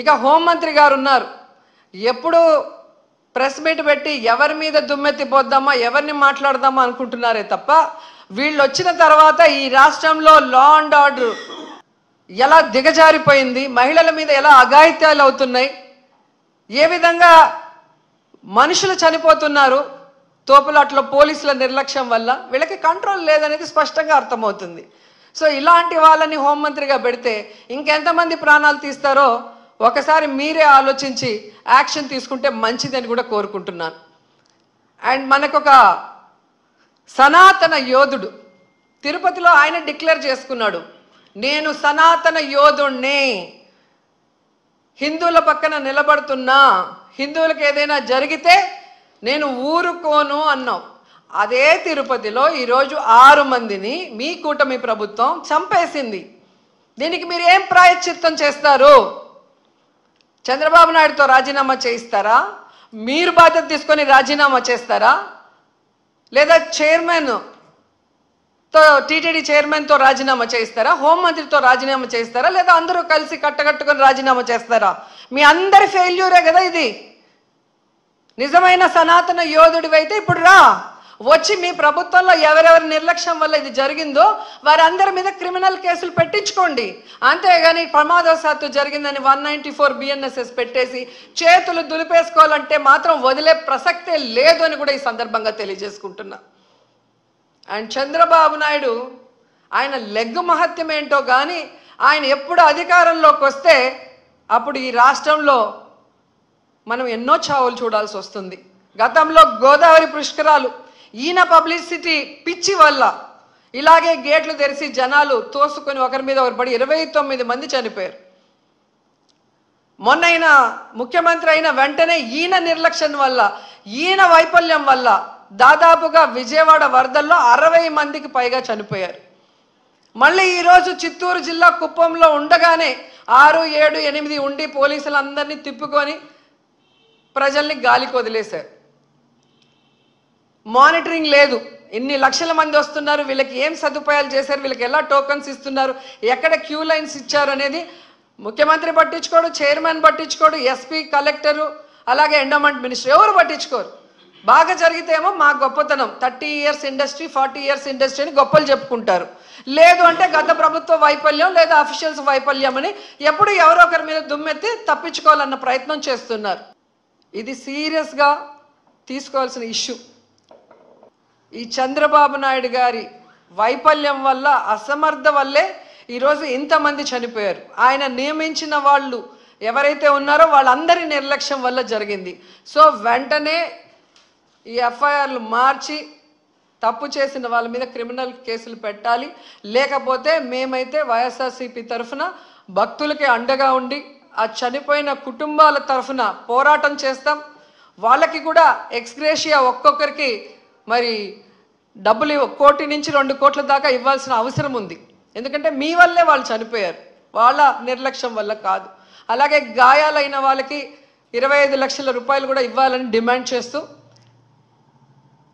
ఇక హోంమంత్రి గారు ఉన్నారు. ఎప్పుడు ప్రెస్ మీట్ పెట్టి ఎవరి మీద దుమ్మెత్తిపోద్దామా, ఎవరిని మాట్లాడదామా అనుకుంటున్నారే తప్ప వీళ్ళు వచ్చిన తర్వాత ఈ రాష్ట్రంలో లా అండ్ ఆర్డర్ ఎలా దిగజారిపోయింది, మహిళల మీద ఎలా అఘాయిత్యాలు అవుతున్నాయి, ఏ విధంగా మనుషులు చనిపోతున్నారు తోపులాట్లో పోలీసుల నిర్లక్ష్యం వల్ల, వీళ్ళకి కంట్రోల్ లేదనేది స్పష్టంగా అర్థమవుతుంది. సో ఇలాంటి వాళ్ళని హోంమంత్రిగా పెడితే ఇంకెంతమంది ప్రాణాలు తీస్తారో ఒకసారి మీరే ఆలోచించి యాక్షన్ తీసుకుంటే మంచిదని కూడా కోరుకుంటున్నాను. అండ్ మనకొక సనాతన యోధుడు తిరుపతిలో ఆయన డిక్లేర్ చేసుకున్నాడు, నేను సనాతన యోధుణ్ణి, హిందువుల పక్కన నిలబడుతున్నా, హిందువులకు ఏదైనా జరిగితే నేను ఊరుకోను అన్నావు. అదే తిరుపతిలో ఈరోజు 6 మందిని మీ కూటమి ప్రభుత్వం చంపేసింది. దీనికి మీరు ఏం ప్రాయశ్చిత్తం చేస్తారు? చంద్రబాబు నాయుడుతో రాజీనామా చేయిస్తారా? మీరు బాధ్యత తీసుకొని రాజీనామా చేస్తారా? లేదా టీటీడీ చైర్మన్తో రాజీనామా చేయిస్తారా? హోంమంత్రితో రాజీనామా చేయిస్తారా? లేదా అందరూ కలిసి కట్టకట్టుకొని రాజీనామా చేస్తారా? మీ అందరి ఫెయిల్యూరే కదా ఇది. నిజమైన సనాతన యోధుడివైతే ఇప్పుడు రా, వచ్చి మీ ప్రభుత్వంలో ఎవరెవరి నిర్లక్ష్యం వల్ల ఇది జరిగిందో వారందరి మీద క్రిమినల్ కేసులు పెట్టించుకోండి. అంతేగాని ప్రమాదవశాత్తు జరిగిందని 194 BNSS పెట్టేసి చేతులు దులిపేసుకోవాలంటే మాత్రం వదిలే ప్రసక్తే లేదు అని కూడా ఈ సందర్భంగా తెలియజేసుకుంటున్నా. అండ్ చంద్రబాబు నాయుడు ఆయన లెగ్గు మహత్యం ఏంటో కానీ ఆయన ఎప్పుడు అధికారంలోకి వస్తే అప్పుడు ఈ రాష్ట్రంలో మనం ఎన్నో చావులు చూడాల్సి వస్తుంది. గతంలో గోదావరి పుష్కరాలు ఈయన పబ్లిసిటీ పిచ్చి వల్ల ఇలాగే గేట్లు తెరిచి జనాలు తోసుకొని ఒకరి మీద ఒకరు పడి 29 మంది చనిపోయారు. మొన్న ముఖ్యమంత్రి అయిన వెంటనే ఈయన నిర్లక్ష్యం వల్ల, ఈయన వైఫల్యం వల్ల దాదాపుగా విజయవాడ వరదల్లో 60 మందికి పైగా చనిపోయారు. మళ్ళీ ఈరోజు చిత్తూరు జిల్లా కుప్పంలో ఉండగానే 6, 7, 8 ఉండి పోలీసులందరినీ తిప్పుకొని ప్రజల్ని గాలికి వదిలేశారు. మానిటరింగ్ లేదు. ఇన్ని లక్షల మంది వస్తున్నారు, వీళ్ళకి ఏం సదుపాయాలు చేశారు, వీళ్ళకి ఎలా టోకన్స్ ఇస్తున్నారు, ఎక్కడ క్యూ లైన్స్ ఇచ్చారు అనేది ముఖ్యమంత్రి పట్టించుకోడు, చైర్మన్ పట్టించుకోడు, ఎస్పీ, కలెక్టరు, అలాగే ఎండోమెంట్ మినిస్టర్ ఎవరు పట్టించుకోరు. బాగా జరిగితేమో మా గొప్పతనం 30 years ఇండస్ట్రీ, 40 years ఇండస్ట్రీ అని గొప్పలు చెప్పుకుంటారు. లేదు అంటే గత ప్రభుత్వ వైఫల్యం లేదా అఫీషియల్స్ వైఫల్యం అని ఎప్పుడు ఎవరో ఒకరి మీద దుమ్మెత్తి తప్పించుకోవాలన్న ప్రయత్నం చేస్తున్నారు. ఇది సీరియస్గా తీసుకోవాల్సిన ఇష్యూ. ఈ చంద్రబాబు నాయుడు గారి వైఫల్యం వల్ల, అసమర్థ వల్లే ఈరోజు ఇంతమంది చనిపోయారు. ఆయన నియమించిన వాళ్ళు ఎవరైతే ఉన్నారో వాళ్ళందరి నిర్లక్ష్యం వల్ల జరిగింది. సో వెంటనే ఈ ఎఫ్ఐఆర్లు మార్చి తప్పు చేసిన వాళ్ళ మీద క్రిమినల్ కేసులు పెట్టాలి. లేకపోతే మేమైతే వైఎస్ఆర్సీపీ తరఫున భక్తులకి అండగా ఉండి ఆ చనిపోయిన కుటుంబాల తరఫున పోరాటం చేస్తాం. వాళ్ళకి కూడా ఎక్స్గ్రేషియా ఒక్కొక్కరికి మరి డబ్బులు 1 కోటి నుంచి 2 కోట్ల దాకా ఇవ్వాల్సిన అవసరం ఉంది. ఎందుకంటే మీ వల్లే వాళ్ళు చనిపోయారు, వాళ్ళ నిర్లక్ష్యం వల్ల కాదు. అలాగే గాయాలైన వాళ్ళకి 25 లక్షల రూపాయలు కూడా ఇవ్వాలని డిమాండ్ చేస్తూ,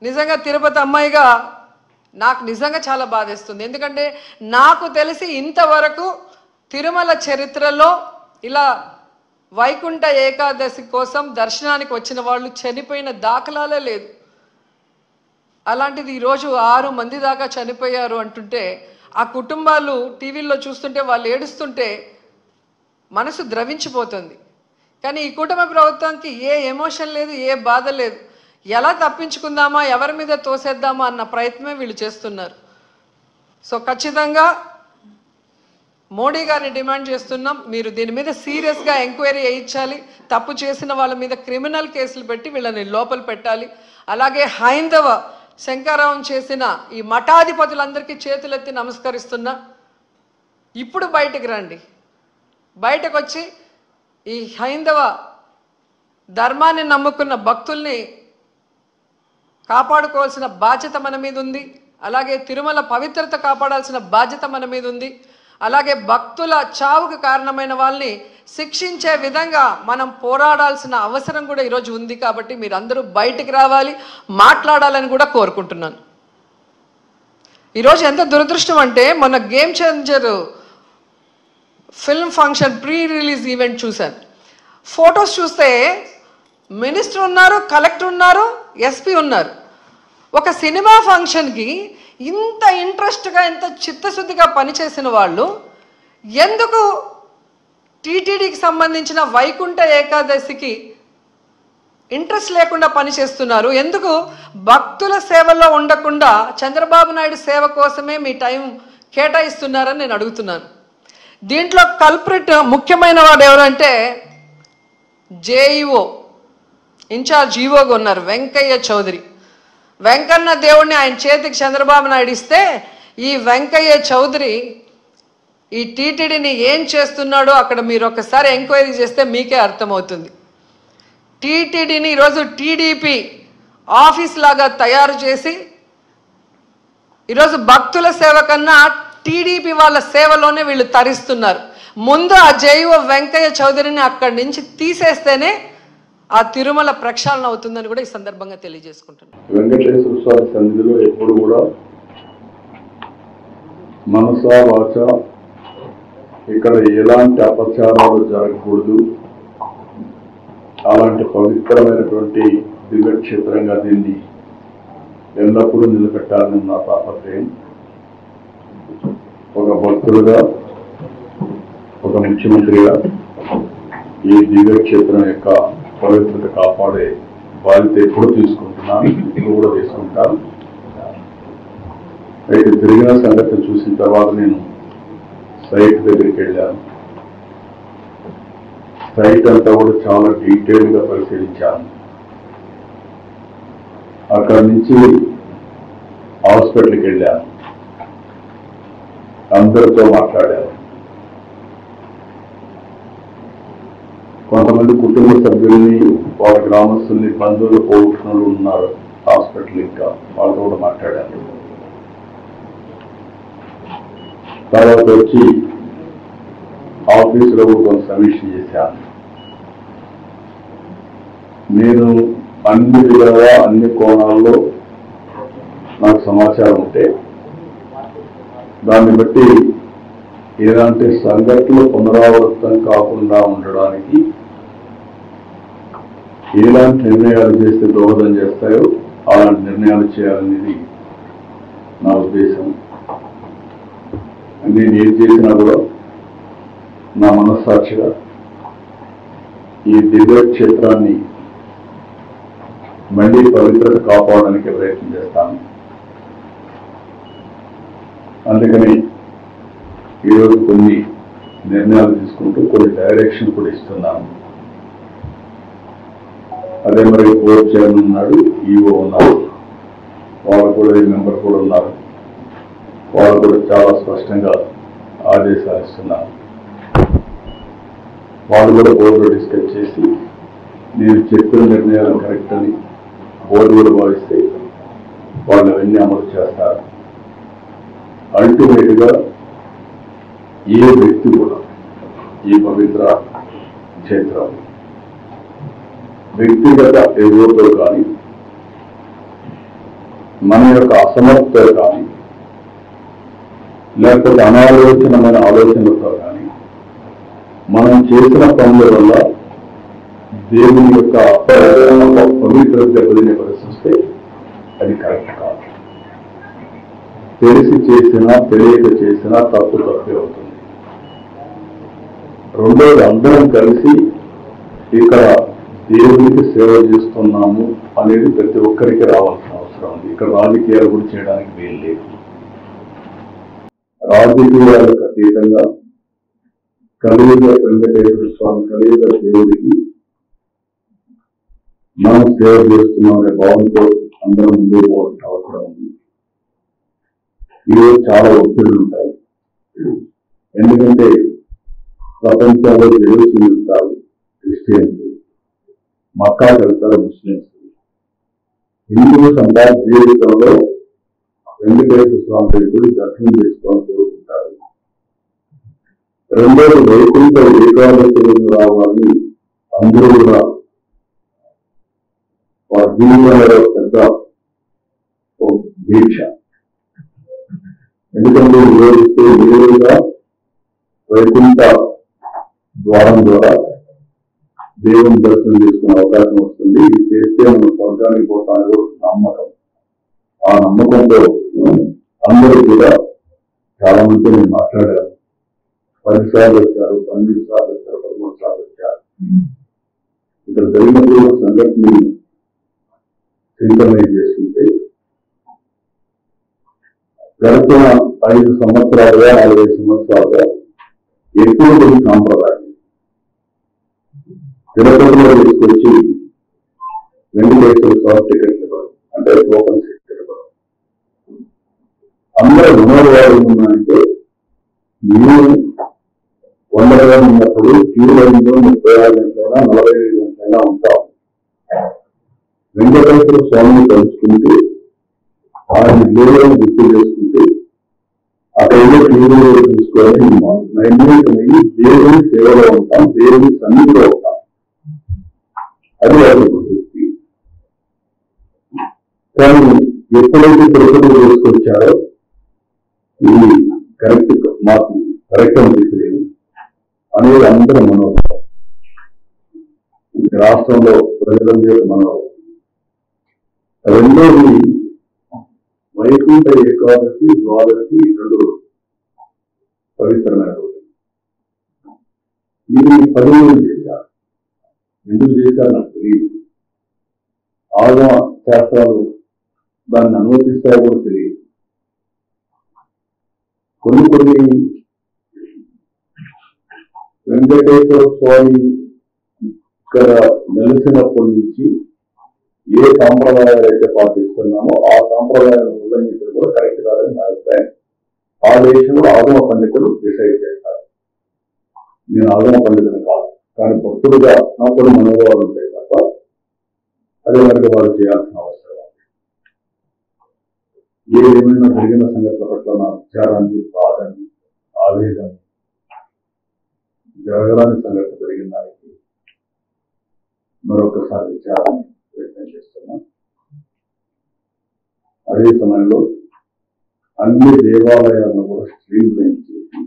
నిజంగా తిరుపతి అమ్మాయిగా నాకు నిజంగా చాలా బాధేస్తుంది. ఎందుకంటే నాకు తెలిసి ఇంతవరకు తిరుమల చరిత్రలో ఇలా వైకుంఠ ఏకాదశి కోసం దర్శనానికి వచ్చిన వాళ్ళు చనిపోయిన దాఖలాలే లేదు. అలాంటిది ఈరోజు 6 మంది దాకా చనిపోయారు అంటుంటే ఆ కుటుంబాలు టీవీల్లో చూస్తుంటే వాళ్ళు ఏడుస్తుంటే మనసు ద్రవించిపోతుంది. కానీ ఈ కుటుంబ ప్రభుత్వానికి ఏ ఎమోషన్ లేదు, ఏ బాధ లేదు. ఎలా తప్పించుకుందామా, ఎవరి మీద తోసేద్దామా అన్న ప్రయత్నమే వీళ్ళు చేస్తున్నారు. సో ఖచ్చితంగా మోడీ గారిని డిమాండ్ చేస్తున్నాం, మీరు దీని మీద సీరియస్గా ఎంక్వైరీ చేయించాలి. తప్పు చేసిన వాళ్ళ మీద క్రిమినల్ కేసులు పెట్టి వీళ్ళని లోపల పెట్టాలి. అలాగే హైందవ శంకరావం చేసిన ఈ మఠాధిపతులందరికీ చేతులెత్తి నమస్కరిస్తున్నా, ఇప్పుడు బయటకు రండి. బయటకు వచ్చి ఈ హైందవ ధర్మాన్ని నమ్ముకున్న భక్తుల్ని కాపాడుకోవాల్సిన బాధ్యత మన మీద ఉంది. అలాగే తిరుమల పవిత్రత కాపాడాల్సిన బాధ్యత మన మీద ఉంది. అలాగే భక్తుల చావుకు కారణమైన వాళ్ళని శిక్షించే విధంగా మనం పోరాడాల్సిన అవసరం కూడా ఈరోజు ఉంది. కాబట్టి మీరందరూ బయటికి రావాలి, మాట్లాడాలని కూడా కోరుకుంటున్నాను. ఈరోజు ఎంత దురదృష్టం అంటే, మొన్న game changer film function pre release event చూశాను. ఫొటోస్ చూస్తే మినిస్టర్ ఉన్నారు, కలెక్టర్ ఉన్నారు, ఎస్పీ ఉన్నారు. ఒక సినిమా ఫంక్షన్కి ఇంత ఇంట్రెస్ట్గా, ఇంత చిత్తశుద్ధిగా పనిచేసిన వాళ్ళు ఎందుకు టీటీడీకి సంబంధించిన వైకుంఠ ఏకాదశికి ఇంట్రెస్ట్ లేకుండా పనిచేస్తున్నారు? ఎందుకు భక్తుల సేవలో ఉండకుండా చంద్రబాబు నాయుడు సేవ కోసమే మీ టైం కేటాయిస్తున్నారని నేను అడుగుతున్నాను. దీంట్లో కల్ప్రిట్ ముఖ్యమైన వాడు ఎవరంటే జేఈఓ, ఇన్ఛార్జ్ ఈఓగా ఉన్నారు వెంకయ్య చౌదరి. వెంకన్న దేవుడిని ఆయన చేతికి చంద్రబాబు నాయుడు ఇస్తే ఈ వెంకయ్య చౌదరి ఈ టీటీడీని ఏం చేస్తున్నాడో అక్కడ మీరు ఒకసారి ఎంక్వైరీ చేస్తే మీకే అర్థమవుతుంది. టీటీడీని ఈరోజు టీడీపీ ఆఫీస్ లాగా తయారు చేసి ఈరోజు భక్తుల సేవ కన్నా టీడీపీ వాళ్ళ సేవలోనే వీళ్ళు తరిస్తున్నారు. ముందు ఆ జేఈఓ వెంకయ్య చౌదరిని అక్కడి నుంచి తీసేస్తేనే ఆ తిరుమల ప్రక్షాళన అవుతుందని కూడా ఈ సందర్భంగా తెలియజేసుకుంటున్నాను. వెంకటేశ్వర స్వామి సన్నిధిలో ఎప్పుడు కూడా మనస వాచ ఇక్కడ ఎలాంటి అపచారాలు జరగకూడదు, అలాంటి పవిత్రమైనటువంటి దివ్యక్షేత్రంగా దీన్ని ఎల్లప్పుడూ నిలబెట్టాలని నా తాపత్రయం. ఒక భక్తులుగా, ఒక ముఖ్యమంత్రిగా ఈ దివ్యక్షేత్రం యొక్క పవిత్రత కాపాడే బాధ్యత ఎప్పుడు తీసుకుంటున్నాను, ఇప్పుడు కూడా తీసుకుంటాను. అయితే జరిగిన సంగతిని చూసిన తర్వాత నేను సైట్ దగ్గరికి వెళ్ళాను. సైట్ అంతా కూడా చాలా డీటెయిల్గా పరిశీలించాను. అక్కడి నుంచి హాస్పిటల్కి వెళ్ళాను, అందరితో మాట్లాడాను. కొంతమంది కుటుంబ సభ్యుల్ని, వాళ్ళ గ్రామస్తుల్ని, బంధువులు పోగొట్టుకున్న ఉన్నారు హాస్పిటల్, ఇంకా వాళ్ళతో కూడా మాట్లాడాను. తర్వాత వచ్చి ఆఫీసులో కూడా కొంత సమీక్ష చేశాను. నేను అన్ని విధాలుగా, అన్ని కోణాల్లో నాకు సమాచారం ఉంటే దాన్ని బట్టి ఎలాంటి సంఘటనలు పునరావృతం కాకుండా ఉండడానికి ఎలాంటి నిర్ణయాలు చేస్తే దోహదం చేస్తాయో అలాంటి నిర్ణయాలు చేయాలనేది నా ఉద్దేశం. నేను ఏం చేసినా కూడా నా మనస్సాక్షిగా ఈ దివ్యక్షేత్రాన్ని మళ్ళీ పవిత్రత కాపాడడానికి ప్రయత్నం చేస్తాను. అందుకని ఈరోజు కొన్ని నిర్ణయాలు తీసుకుంటూ కొన్ని డైరెక్షన్ కూడా ఇస్తున్నాను. అదే మరి బోర్డు చైర్మన్ ఉన్నాడు, ఈఓ ఉన్నారు, వాళ్ళు కూడా మెంబర్ కూడా ఉన్నారు. వాళ్ళు కూడా చాలా స్పష్టంగా ఆదేశాలు ఇస్తున్నారు. వాళ్ళు కూడా బోర్డులో డిస్కస్ చేసి నేను చెప్పిన నిర్ణయాలు కరెక్ట్ అని బోర్డు కూడా భావిస్తే వాళ్ళు అవన్నీ అమలు చేస్తారు. అల్టిమేట్గా ఏ వ్యక్తి కూడా ఈ పవిత్ర క్షేత్రం వ్యక్తిగత ఎదుగుతో కానీ, మన యొక్క అసమర్థత కానీ, లేకపోతే అనాలోచనమైన ఆలోచనలతో కానీ మనం చేసిన పనుల వల్ల దేవుని యొక్క పవిత్రత దెబ్బతినే పరిస్థితి అది కరెక్ట్ కాదు. తెలిసి చేసినా తెలియక చేసినా తప్పు తప్పే అవుతుంది. రెండోది, అందరం కలిసి ఇక్కడ దేవునికి సేవ చేస్తున్నాము అనేది ప్రతి ఒక్కరికి రావాల్సిన అవసరం ఉంది. ఇక్కడ రాజకీయాలు కూడా చేయడానికి వీలు లేదు. రాజకీయాలకు అతీతంగా కలియుగ వెంకటేశ్వర స్వామి, కలియుగ దేవుడికి మనం సేవ చేస్తున్నాం అనే భావంతో అందరం ముందుకు పోవాల్సిన అవసరం ఉంది. ఈరోజు చాలా ఒత్తిళ్లు ఉంటాయి. ఎందుకంటే ప్రపంచంలో జెరూసలేం వెళ్తారు క్రిస్టియన్స్, మక్కాకి వెళ్తారు ముస్లిమ్స్. హిందువుల సంతాన జీవితంలో వెంకటేశ్వర స్వామి దగ్గర దర్శనం చేసుకోవాలని కోరుకుంటారు. రెండోది, వైకుంఠ ఏకాదశి రావాలని అందరూ కూడా వారి జీవితంలో పెద్ద దీక్ష. ఎందుకంటే విరోధిస్తే నేరుగా వైకుంఠ ద్వారం ద్వారా దేవుని దర్శనం చేసుకునే అవకాశం వస్తుంది. ఇది చేస్తే మనం స్వర్గానికి పోతామని కూడా నమ్మకం. ఆ నమ్మకంతో అందరూ కూడా చాలా మంది నేను మాట్లాడారు. 10 సార్లు వచ్చారు, 12 సార్లు వచ్చారు, 13 సార్లు వచ్చారు. ఇక్కడ జరిగినప్పుడు సంఘటనని సింక్రనైజ్ చేసుకుంటే గడిచిన 5 సంవత్సరాలుగా 40 సంవత్సరాలుగా ఎప్పుడు కొన్ని సాంప్రదాయం తిరుపతిలో తీసుకొచ్చి వెంకటేశ్వర స్వామి టికెట్లు ఇవ్వడం, అంటే టోకన్ టికెట్ ఇవ్వడం. అందరూ వినోదవాడు ఉన్నాయంటే మేము 100గా ఉన్నప్పుడు క్యూ లైన్లో 36 గంటలైనా 45 గంటలైనా ఉంటాం. వెంకటేశ్వర స్వామిని కలుసుకుంటూ ఆయన దేవులను గుర్తు చేసుకుంటూ అక్కడ క్యూలో తీసుకొని నైమిషమి దేవుని సేవలో ఉంటాం, దేవుని సన్నిధిలో ఉంటాం. అది వారి దృష్టి. కానీ ఎప్పుడైతే తిరుపతిలో తీసుకొచ్చారో ఇది మాకు కరెక్ట్ అనిపించలేదు అనేది అందరూ మనోభావం. రాష్ట్రంలో ప్రజలందరూ మనోభావం. రెండోది వైకుంఠ ఏకాదశి, ద్వాదశి 2 పవిత్రమైన రోజు. ఇది 10 రోజులు చేశారు. ఎందుకు చేశారు నాకు తెలియదు. ఆగమ శాస్త్రాలు దాన్ని అనుమతిస్తాయో కూడా తెలియదు. కొన్ని వెంకటేశ్వర స్వామి ఇక్కడ నెలసినప్పటి నుంచి ఏ సాంప్రదాయాలు అయితే పాటిస్తున్నామో ఆ సాంప్రదాయాలను ఉల్లంఘించడం కూడా కరెక్ట్ కాదని నా అభిప్రాయం. ఆ దేశంలో ఆగమ పండితులు డిసైడ్ చేస్తారు. నేను ఆగమ పండితులు కాదు, కానీ భక్తులుగా నాకు కూడా మనోభావాలు ఉంటాయి తప్ప అదే కనుక వారు చేయాల్సిన అవసరం. ఏమైనా జరిగిన సంఘటన పట్ల నా విచారాన్ని, బాధని, ఆవేదన, జరగరాని సంఘటన జరిగిన దానికి మరొకసారి విచారాన్ని ప్రయత్నం చేస్తున్నా. అదే సమయంలో అన్ని దేవాలయాలను కూడా స్ట్రీమ్ లైన్ చేసి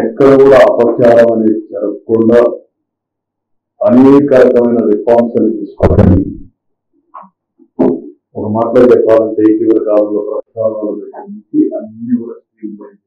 ఎక్కడ కూడా అపచారం అనేది జరగకుండా అనేక రకమైన రిఫార్మ్స్ అని తీసుకోవడానికి, ఒక మాటలో చెప్పాలంటే ఇటీవల కాలంలో ప్రస్తావనలు నుంచి అన్ని కూడా స్ట్రీమ్ లైన్